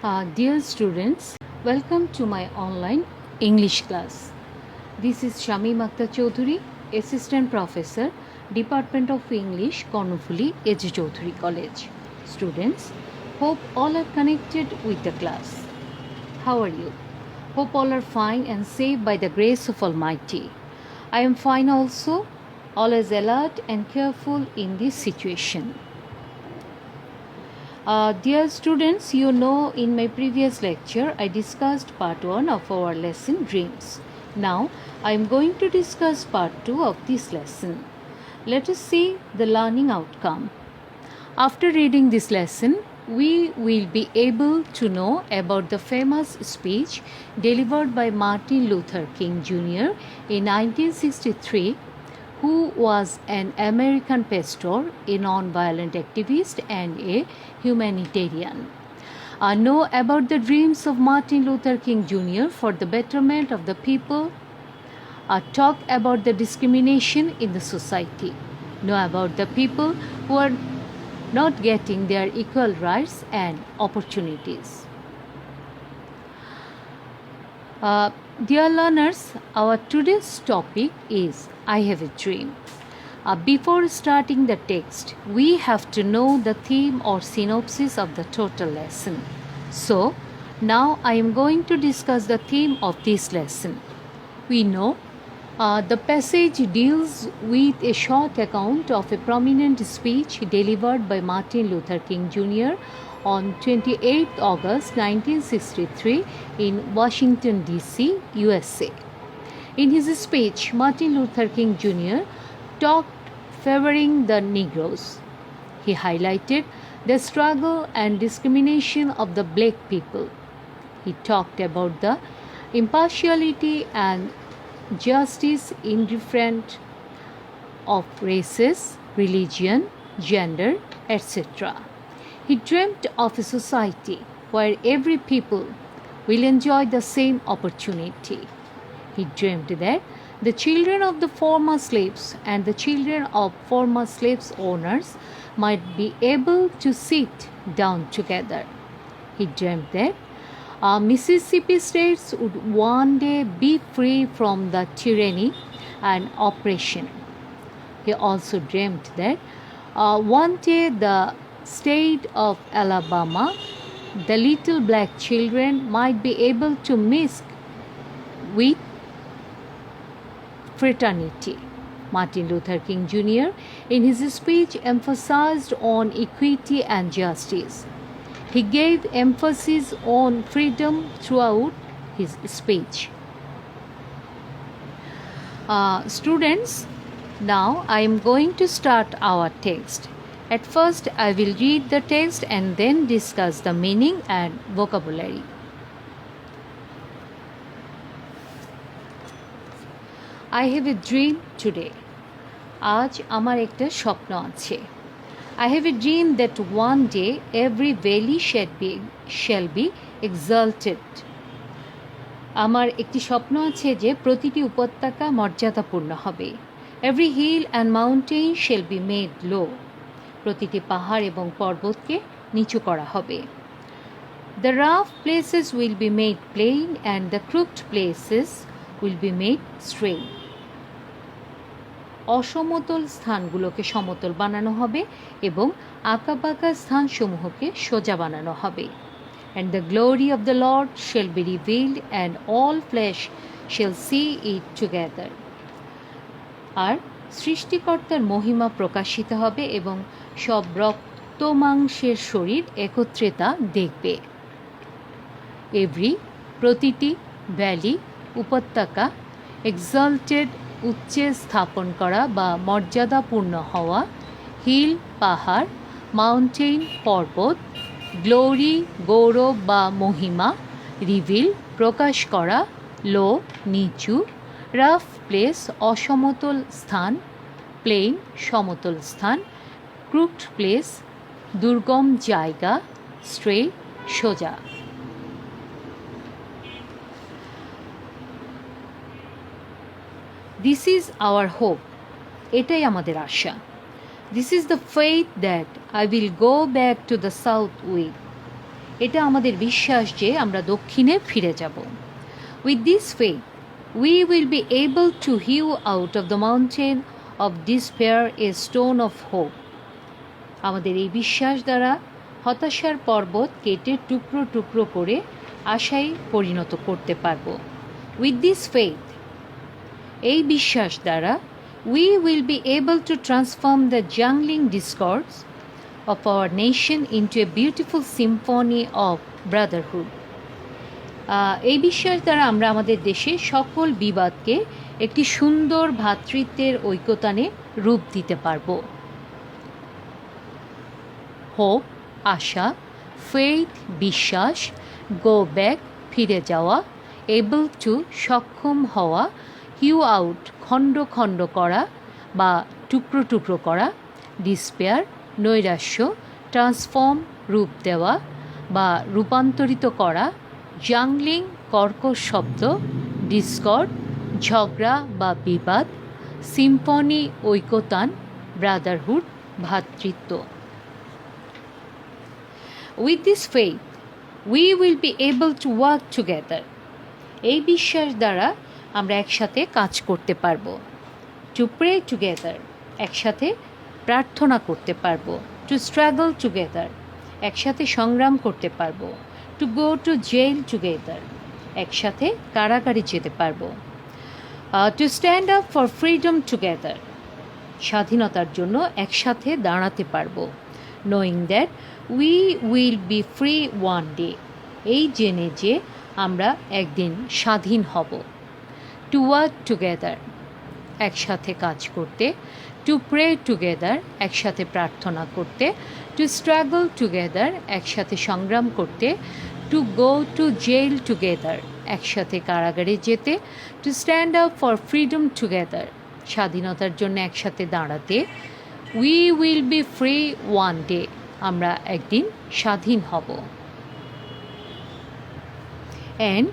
Dear students, welcome to my online English class. This is Shamim Akhtar Chaudhary, Assistant Professor, Department of English, Kornufuli, H. Chaudhary College. Students, hope all are connected with the class. How are you? Hope all are fine and safe by the grace of Almighty. I am fine also, always alert and careful in this situation. Dear students, you know in my previous lecture I discussed part 1 of our lesson dreams. Now I am going to discuss part 2 of this lesson. Let us see the learning outcome. After reading this lesson, we will be able to know about the famous speech delivered by Martin Luther King Jr. in 1963, who was an American pastor, a non-violent activist and a humanitarian. Know about the dreams of Martin Luther King Jr. for the betterment of the people. Talk about the discrimination in the society. Know about the people who are not getting their equal rights and opportunities. Dear learners, our today's topic is I have a dream. Before starting the text, we have to know the theme or synopsis of the total lesson. So, now I am going to discuss the theme of this lesson. We know the passage deals with a short account of a prominent speech delivered by Martin Luther King Jr. on 28 August 1963 in Washington, D.C., USA. In his speech, Martin Luther King Jr. talked favoring the Negroes. He highlighted the struggle and discrimination of the black people. He talked about the impartiality and justice indifferent of races, religion, gender, etc. He dreamt of a society where every people will enjoy the same opportunity. He dreamed that the children of the former slaves and the children of former slaves owners might be able to sit down together. He dreamed that Mississippi states would one day be free from the tyranny and oppression. He also dreamed that one day the state of Alabama, the little black children might be able to mix with fraternity. Martin Luther King Jr. in his speech emphasized on equity and justice. He gave emphasis on freedom throughout his speech. Students, now I am going to start our text. At first, I will read the text and then discuss the meaning and vocabulary. I have a dream today. আজ আমার একটা স্বপ্ন আছে. I have a dream that one day every valley shall be exalted. আমার একটি স্বপ্ন আছে যে প্রতিটি উপত্যকা মর্যাদাপূর্ণ হবে. Every hill and mountain shall be made low. প্রতিটি পাহাড় এবং পর্বতকে নিচু করা হবে. The rough places will be made plain and the crooked places will be made straight. অসমতল স্থানগুলোকে সমতল বানানো হবে এবং আঁকাবাঁকা স্থানসমূহকে সোজা বানানো হবে. And the glory of the Lord shall be revealed and all flesh shall see it together. আর সৃষ্টিকর্তার মহিমা প্রকাশিত হবে এবং সব রক্ত মাংসের শরীর একত্রে তা দেখবে. এভরি প্রতিটি ভ্যালি উপত্যকা এক্সাল্টেড উচ্চে স্থাপন করা বা মর্যাদাপূর্ণ হওয়া, হিল পাহাড়, মাউন্টেন পর্বত, গ্লোরি গৌরব বা মহিমা, রিভিল প্রকাশ করা, লো নিচু, রাফ প্লেস অসমতল স্থান, প্লেন সমতল স্থান, ক্রুকড প্লেস দুর্গম জায়গা, স্ট্রেট সোজা. This is our hope. এটাই আমাদের আশা. This is the faith that I will go back to the south with. এটা আমাদের বিশ্বাস যে আমরা দক্ষিণে ফিরে যাব। With this faith we will be able to hew out of the mountain of despair a stone of hope. আমাদের এই বিশ্বাস দ্বারা হতাশার পর্বত কেটে টুকরো টুকরো করে আশায় পরিণত করতে পারব। উইথ দিস ফেথ, এই বিশ্বাস দ্বারা we will be able to transform the jangling discords of our nation into a beautiful symphony of brotherhood. এই বিশ্বাস দ্বারা আমরা আমাদের দেশে সকল বিবাদকে একটি সুন্দর ভ্রাতৃত্বের ঐক্যতানে রূপ দিতে পারব। হোপ, আশা, ফেথ, বিশ্বাস, গো ব্যাক, ফিরে যাওয়া, এবল টু, সক্ষম হওয়া, হিউ আউট, খণ্ড খণ্ড করা বা টুকরো টুকরো করা, ডিসপেয়ার, নৈরাশ্য, ট্রান্সফর্ম, রূপ দেওয়া বা রূপান্তরিত করা, জাংলিং, কর্কশ শব্দ, ডিসকর্ড, ঝগড়া বা বিবাদ, সিম্ফনি, ঐকতান, ব্রাদারহুড, ভ্রাতৃত্ব। With this faith we will be able to work together. এই বিশ্বাস দ্বারা আমরা একসাথে কাজ করতে পারবো। টু প্রে টুগেদার, একসাথে প্রার্থনা করতে পারবো। টু স্ট্রাগল টুগেদার, একসাথে সংগ্রাম করতে পারবো। To go to jail together, একসাথে কারাগারে যেতে পারবো। To stand up for freedom together, স্বাধীনতার জন্য একসাথে দাঁড়াতে পারবো। Knowing that we will be free one day, এই জেনে যে আমরা একদিন স্বাধীন হব। টু ওয়ার্ক টুগেদার, একসাথে কাজ করতে। টু প্রে টুগেদার, একসাথে প্রার্থনা করতে। টু স্ট্রাগল টুগেদার, একসাথে সংগ্রাম করতে। To go to jail together, একসাথে কারাগারে যেতে। To stand up for freedom together, স্বাধীনতার জন্য একসাথে দাঁড়াতে। We will be free one day, আমরা একদিন স্বাধীন হব। And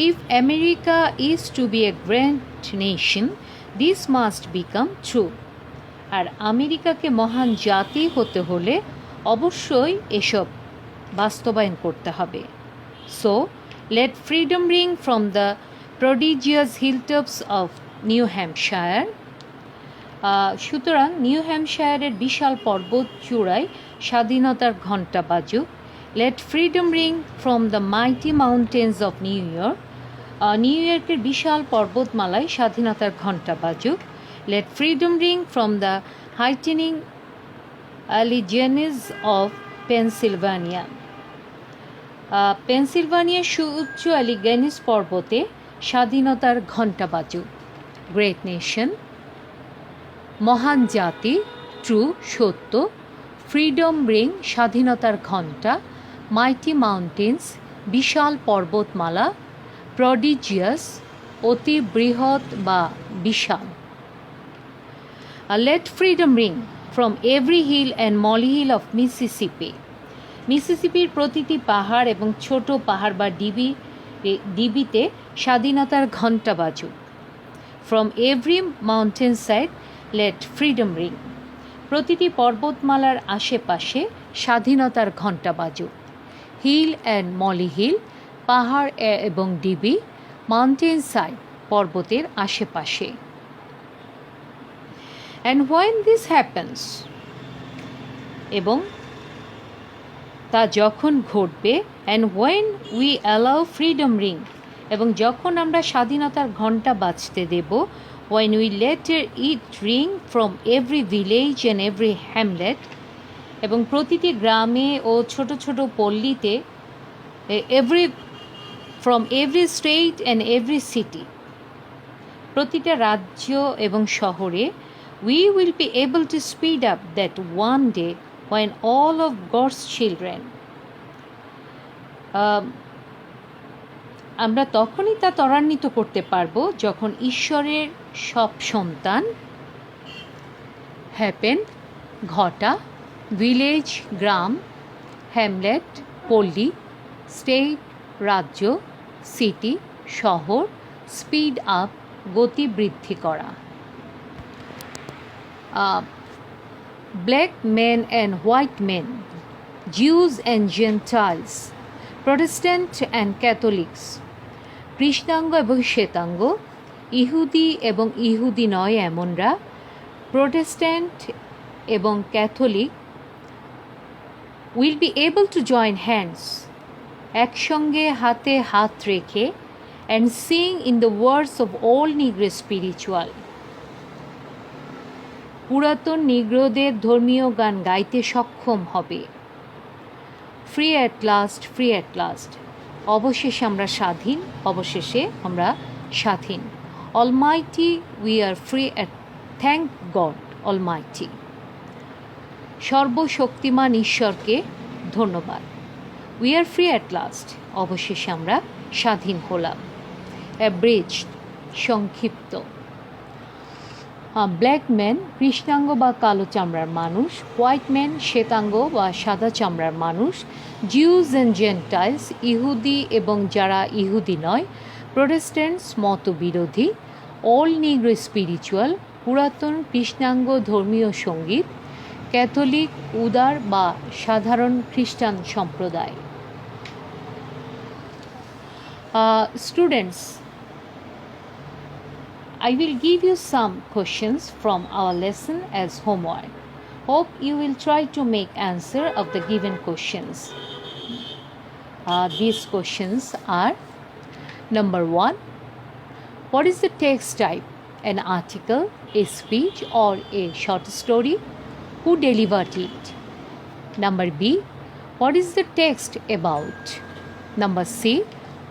if America is to be a great nation, this must become true. আর আমেরিকাকে মহান জাতি হতে হলে অবশ্যই এসব বাস্তবায়ন করতে হবে। So, let freedom ring from the prodigious hilltops of New Hampshire. সুতরাং নিউ হ্যাম্পশায়ারের বিশাল পর্বত চূড়ায় স্বাধীনতার ঘণ্টা বাজুক। Let freedom ring from the mighty mountains of New York. New ইয়র্কের বিশাল পর্বতমালায় স্বাধীনতার ঘণ্টা বাজুক। Let freedom ring from the heightening Alleghenies of Pennsylvania. পেনসিলভানিয়ার সুউচ্চ অ্যালিগেনিস পর্বতে স্বাধীনতার ঘণ্টা বাজুক। গ্রেট নেশন, মহান জাতি। ট্রু, সত্য। ফ্রিডম রিং, স্বাধীনতার ঘণ্টা। মাইটি মাউন্টেন্স, বিশাল পর্বতমালা। প্রডিজিয়াস, অতি বৃহৎ বা বিশাল। Let freedom ring from every hill and molehill of Mississippi. মিসিসিপির প্রতিটি পাহাড় এবং ছোট পাহাড় বা ডিবিতে স্বাধীনতার ঘণ্টা বাজুক। From every mountain side let freedom ring, প্রতিটি পর্বতমালার আশেপাশে স্বাধীনতার ঘণ্টা বাজুক। হিল অ্যান্ড মলিহিল, পাহাড় এবং ডিবি। মাউন্টেন সাইড, পর্বতের আশেপাশে। অ্যান্ড হোয়েন দিস হ্যাপেন্স, এবং তা যখন ঘটবে। And when we allow freedom ring, এবং যখন আমরা স্বাধীনতার ঘণ্টা বাজতে দেব। when we let it ring from every village and every hamlet, এবং প্রতিটি গ্রামে ও ছোট ছোট পল্লীতে, from every state and every city, প্রতিটা রাজ্য এবং শহরে। we will be able to speed up that one day when all of God's children, আমরা তখনই তা ত্বরান্বিত করতে পারব যখন ঈশ্বরের সব সন্তান। হ্যাপেন, ঘটা। ভিলেজ, গ্রাম। হ্যামলেট, পল্লী। স্টেট, রাজ্য। সিটি, শহর। স্পিড আপ, গতি বৃদ্ধি করা। Black men and white men, Jews and Gentiles, Protestant and Catholics, কৃষ্ণাঙ্গ এবং শ্বেতাঙ্গ, ইহুদি এবং ইহুদি নয় এমনরা, প্রটেস্ট্যান্ট এবং Catholic will be able to join hands, একসঙ্গে হাতে হাত রেখে, and sing in the words of old Negro spiritual, পুরাতন নিগ্রোদের ধর্মীয় গান গাইতে সক্ষম হবে। Free at last, free at last, অবশেষে আমরা স্বাধীন, অবশেষে আমরা স্বাধীন। Almighty, we are free at, thank god Almighty, সর্বশক্তিমান ঈশ্বরকে ধন্যবাদ। We are free at last, অবশেষে আমরা স্বাধীন হলাম। অ্যাব্রিজড, সংক্ষিপ্ত। ব্ল্যাক ম্যান, কৃষ্ণাঙ্গ বা কালো চামড়ার মানুষ, হোয়াইট ম্যান, শ্বেতাঙ্গ বা সাদা চামড়ার মানুষ, জিউস অ্যান্ড জেন্টাইলস, ইহুদি এবং যারা ইহুদি নয়, প্রোটেস্ট্যান্টস মতবিরোধী, অল নিগ্রো স্পিরিচুয়াল, পুরাতন কৃষ্ণাঙ্গ ধর্মীয় সঙ্গীত, ক্যাথলিক উদার বা সাধারণ খ্রিস্টান সম্প্রদায়। Students, I will give you some questions from our lesson as homework. Hope you will try to make answer of the given questions. These questions are: number 1, what is the text type? An article, a speech, or a short story? Who delivered it? Number B, what is the text about? Number C,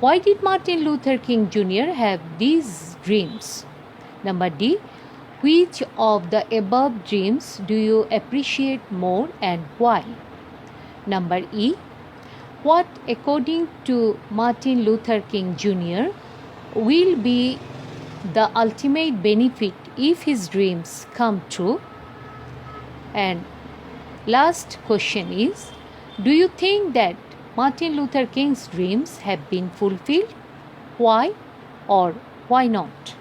why did Martin Luther King Jr. have these dreams? Number D, which of the above dreams do you appreciate more and why? Number E, what, according to Martin Luther King Jr., will be the ultimate benefit if his dreams come true? And last question is, do you think that Martin Luther King's dreams have been fulfilled? Why or why not?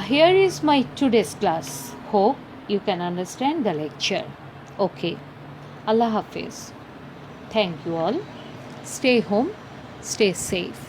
Here is my today's class. Hope you can understand the lecture. Okay. Allah Hafiz. Thank you all. Stay home. Stay safe.